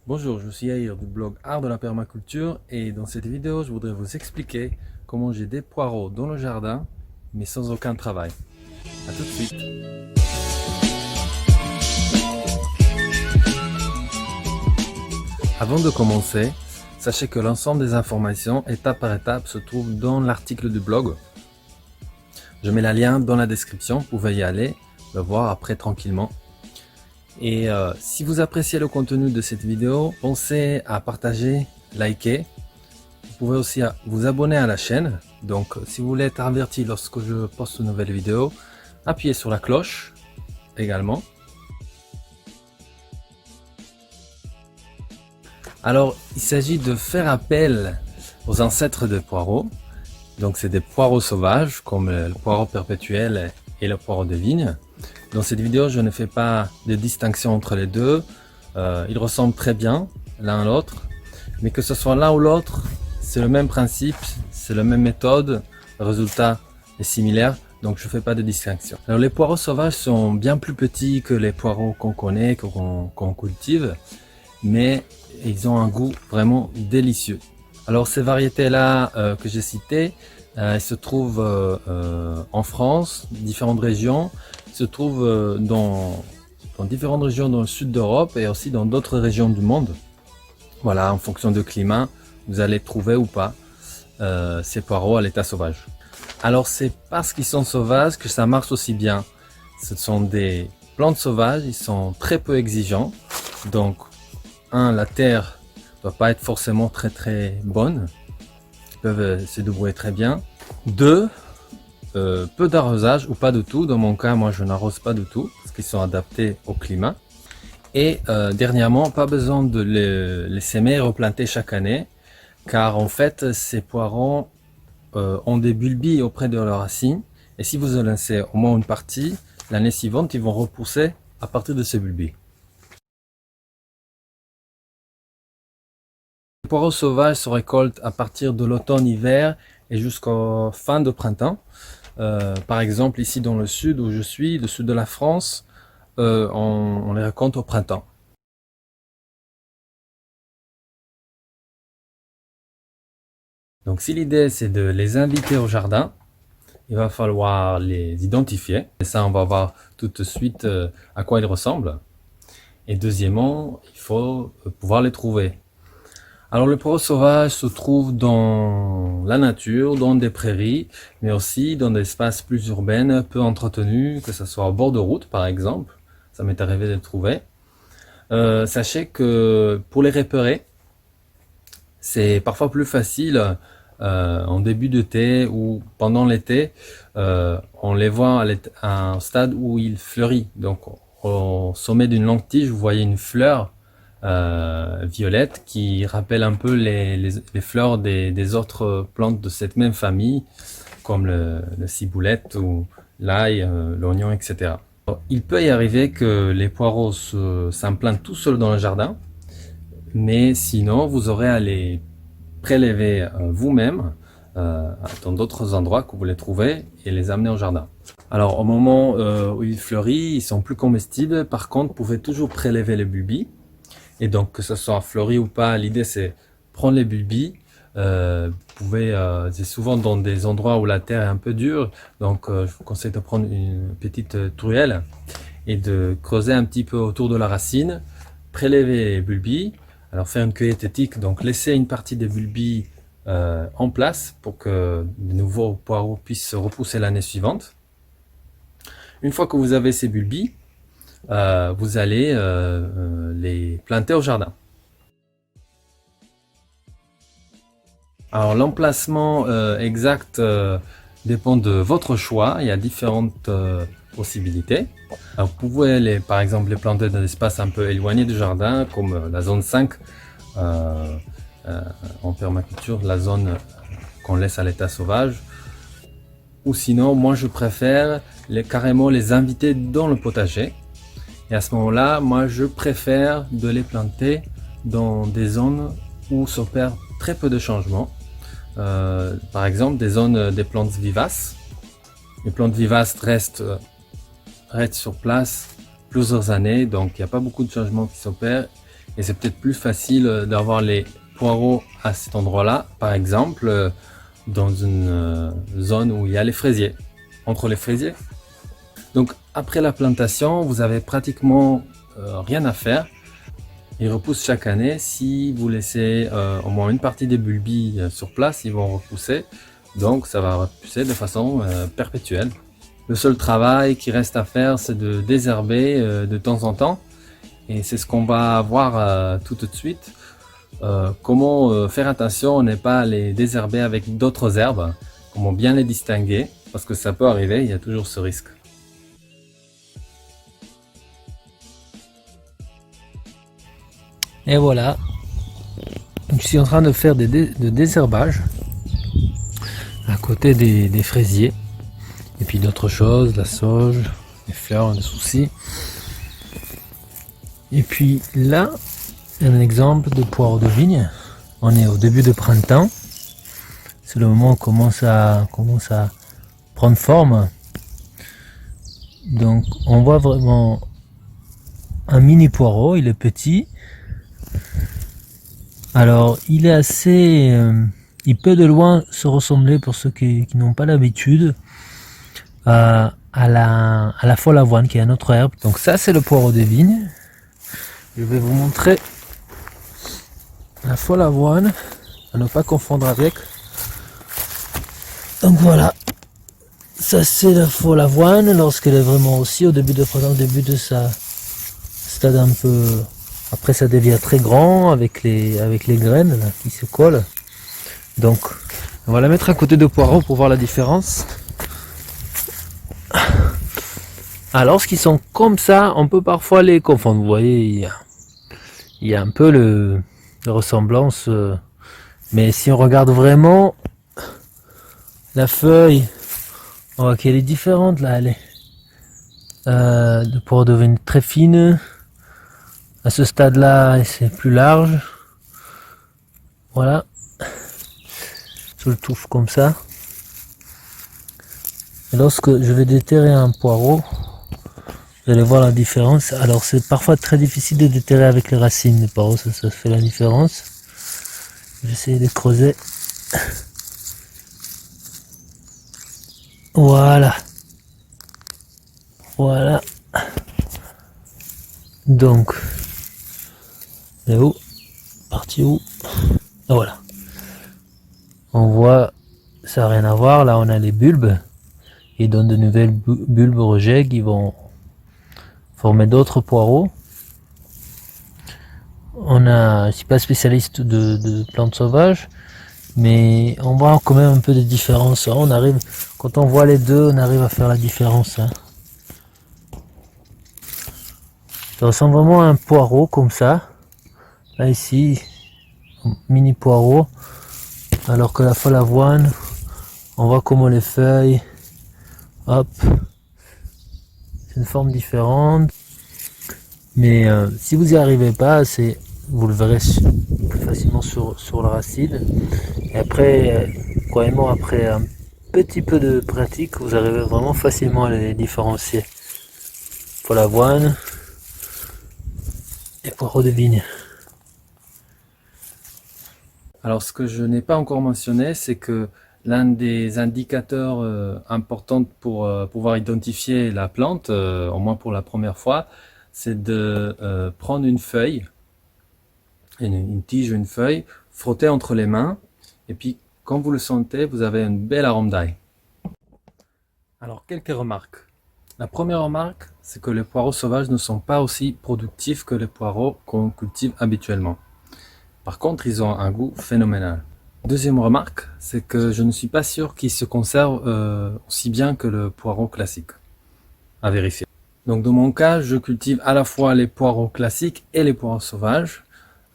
Bonjour, je suis Yair du blog Art de la Permaculture et dans cette vidéo, je voudrais vous expliquer comment j'ai des poireaux dans le jardin mais sans aucun travail. A tout de suite. Avant de commencer, sachez que l'ensemble des informations étape par étape se trouvent dans l'article du blog. Je mets le lien dans la description, vous pouvez y aller, le voir après tranquillement. Et si vous appréciez le contenu de cette vidéo, pensez à partager, liker. Vous pouvez aussi vous abonner à la chaîne. Donc si vous voulez être averti lorsque je poste une nouvelle vidéo, appuyez sur la cloche également. Alors il s'agit de faire appel aux ancêtres des poireaux. Donc c'est des poireaux sauvages comme le poireau perpétuel et le poireau de vigne. Dans cette vidéo, je ne fais pas de distinction entre les deux. Ils ressemblent très bien l'un à l'autre. Mais que ce soit l'un ou l'autre, c'est le même principe, c'est la même méthode. Le résultat est similaire, donc je ne fais pas de distinction. Alors les poireaux sauvages sont bien plus petits que les poireaux qu'on connaît, qu'on cultive. Mais ils ont un goût vraiment délicieux. Alors ces variétés-là que j'ai citées, elles se trouvent en France, différentes régions, se trouvent dans différentes régions dans le sud d'Europe et aussi dans d'autres régions du monde. Voilà, en fonction du climat, vous allez trouver ou pas ces poireaux à l'état sauvage. Alors c'est parce qu'ils sont sauvages que ça marche aussi bien. Ce sont des plantes sauvages, ils sont très peu exigeants. Donc, la terre ne doit pas être forcément très bonne. Ils peuvent se débrouiller très bien. 2, peu d'arrosage ou pas du tout. Dans mon cas, moi je n'arrose pas du tout parce qu'ils sont adaptés au climat. Et dernièrement, pas besoin de les s'aimer et replanter chaque année, car en fait ces poireaux ont des bulbilles auprès de leurs racines. Et si vous en laissez au moins une partie, l'année suivante ils vont repousser à partir de ces bulbilles. Les poireaux sauvages se récoltent à partir de l'automne-hiver et jusqu'au fin de printemps. Par exemple, ici dans le sud où je suis, le sud de la France, on les récolte au printemps. Donc si l'idée c'est de les inviter au jardin, il va falloir les identifier. Et ça, on va voir tout de suite à quoi ils ressemblent. Et deuxièmement, il faut pouvoir les trouver. Alors le poireau sauvage se trouve dans la nature, dans des prairies, mais aussi dans des espaces plus urbains, peu entretenus, que ce soit au bord de route par exemple. Ça m'est arrivé de le trouver. Sachez que pour les repérer, c'est parfois plus facile en début d'été ou pendant l'été. On les voit à un stade où il fleurit. Donc au sommet d'une longue tige, vous voyez une fleur violette qui rappelle un peu les fleurs des autres plantes de cette même famille, comme le ciboulette ou l'ail, l'oignon, etc. Il peut y arriver que les poireaux s'implantent tout seuls dans le jardin, mais sinon vous aurez à les prélever vous-même dans d'autres endroits que vous les trouvez et les amener au jardin. Alors au moment où ils fleurissent, ils sont plus comestibles. Par contre, vous pouvez toujours prélever les bulbilles. Et donc que ce soit fleuri ou pas, l'idée c'est prendre les bulbilles. Vous pouvez, c'est souvent dans des endroits où la terre est un peu dure, donc je vous conseille de prendre une petite truelle et de creuser un petit peu autour de la racine, prélever les bulbilles. Alors faire une cueillette éthique, donc laisser une partie des bulbilles en place pour que de nouveaux poireaux puissent se repousser l'année suivante. Une fois que vous avez ces bulbilles, vous allez les planter au jardin. Alors l'emplacement exact dépend de votre choix. Il y a différentes possibilités. Alors, vous pouvez par exemple les planter dans des espaces un peu éloignés du jardin, comme la zone 5 en permaculture, la zone qu'on laisse à l'état sauvage. Ou sinon, moi je préfère carrément les inviter dans le potager. Et à ce moment-là, moi je préfère de les planter dans des zones où s'opèrent très peu de changements. Par exemple, des zones des plantes vivaces. Les plantes vivaces restent sur place plusieurs années, donc il n'y a pas beaucoup de changements qui s'opèrent. Et c'est peut-être plus facile d'avoir les poireaux à cet endroit-là, par exemple, dans une zone où il y a les fraisiers, entre les fraisiers. Donc après la plantation, vous avez pratiquement rien à faire. Ils repoussent chaque année. Si vous laissez au moins une partie des bulbis sur place, ils vont repousser. Donc ça va repousser de façon perpétuelle. Le seul travail qui reste à faire, c'est de désherber de temps en temps. Et c'est ce qu'on va voir tout de suite. Comment faire attention à ne pas les désherber avec d'autres herbes. Comment bien les distinguer. Parce que ça peut arriver, il y a toujours ce risque. Et voilà, je suis en train de faire de désherbage à côté des fraisiers. Et puis d'autres choses, la sauge, les fleurs, les soucis. Et puis là, un exemple de poireaux de vigne. On est au début de printemps. C'est le moment où on commence à prendre forme. Donc on voit vraiment un mini poireau, il est petit. Alors il est assez... il peut de loin se ressembler, pour ceux qui n'ont pas l'habitude, à la folle avoine, qui est une autre herbe. Donc ça, c'est le poireau des vignes. Je vais vous montrer la folle avoine, à ne pas confondre avec. Donc voilà, ça c'est la folle avoine lorsqu'elle est vraiment aussi au début de printemps, au début de sa stade un peu. Après ça devient très grand avec les graines là, qui se collent. Donc on va la mettre à côté de poireaux pour voir la différence. Alors lorsqu'ils sont comme ça, on peut parfois les confondre. Vous voyez, il y a un peu de ressemblance. Mais si on regarde vraiment la feuille, on voit qu'elle est différente là. Elle est de pour devenir très fine. À ce stade-là, c'est plus large. Voilà. Je le touche comme ça. Et lorsque je vais déterrer un poireau, vous allez voir la différence. Alors c'est parfois très difficile de déterrer avec les racines des poireaux, ça fait la différence. J'essaie de creuser. Voilà. Voilà. Donc, et où? Parti où? Et voilà. On voit, ça n'a rien à voir. Là, on a les bulbes. Ils donnent de nouvelles bulbes rejets qui vont former d'autres poireaux. Je suis pas spécialiste de plantes sauvages, mais on voit quand même un peu de différence. Quand on voit les deux, on arrive à faire la différence. Ça ressemble vraiment à un poireau comme ça. Là ici, mini poireau. Alors que la folle avoine, on voit comment les feuilles, hop, c'est une forme différente. Mais si vous n'y arrivez pas, vous le verrez plus facilement sur la racine. Et après, croyez-moi, après un petit peu de pratique, vous arrivez vraiment facilement à les différencier. Folle avoine et poireaux de vigne. Alors ce que je n'ai pas encore mentionné, c'est que l'un des indicateurs importants pour pouvoir identifier la plante, au moins pour la première fois, c'est de prendre une feuille, une tige ou une feuille, frotter entre les mains, et puis quand vous le sentez, vous avez une belle arôme d'ail. Alors quelques remarques. La première remarque, c'est que les poireaux sauvages ne sont pas aussi productifs que les poireaux qu'on cultive habituellement. Par contre, ils ont un goût phénoménal. Deuxième remarque, c'est que je ne suis pas sûr qu'ils se conservent aussi bien que le poireau classique. À vérifier. Donc dans mon cas, je cultive à la fois les poireaux classiques et les poireaux sauvages.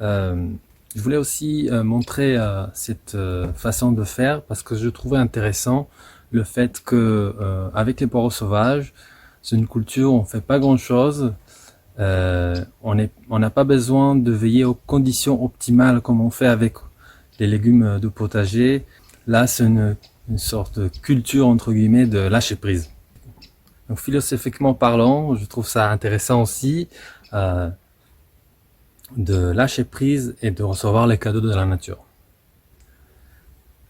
Je voulais aussi montrer cette façon de faire parce que je trouvais intéressant le fait que avec les poireaux sauvages, c'est une culture, on fait pas grand chose. On n'a pas besoin de veiller aux conditions optimales comme on fait avec les légumes de potager. Là, c'est une sorte de culture entre guillemets de lâcher prise. Donc philosophiquement parlant, je trouve ça intéressant aussi. de lâcher prise et de recevoir les cadeaux de la nature.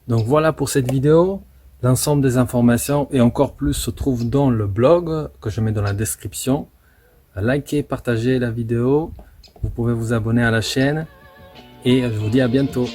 Donc voilà pour cette vidéo. L'ensemble des informations et encore plus se trouve dans le blog que je mets dans la description. Likez, partagez la vidéo. Vous pouvez vous abonner à la chaîne et je vous dis à bientôt.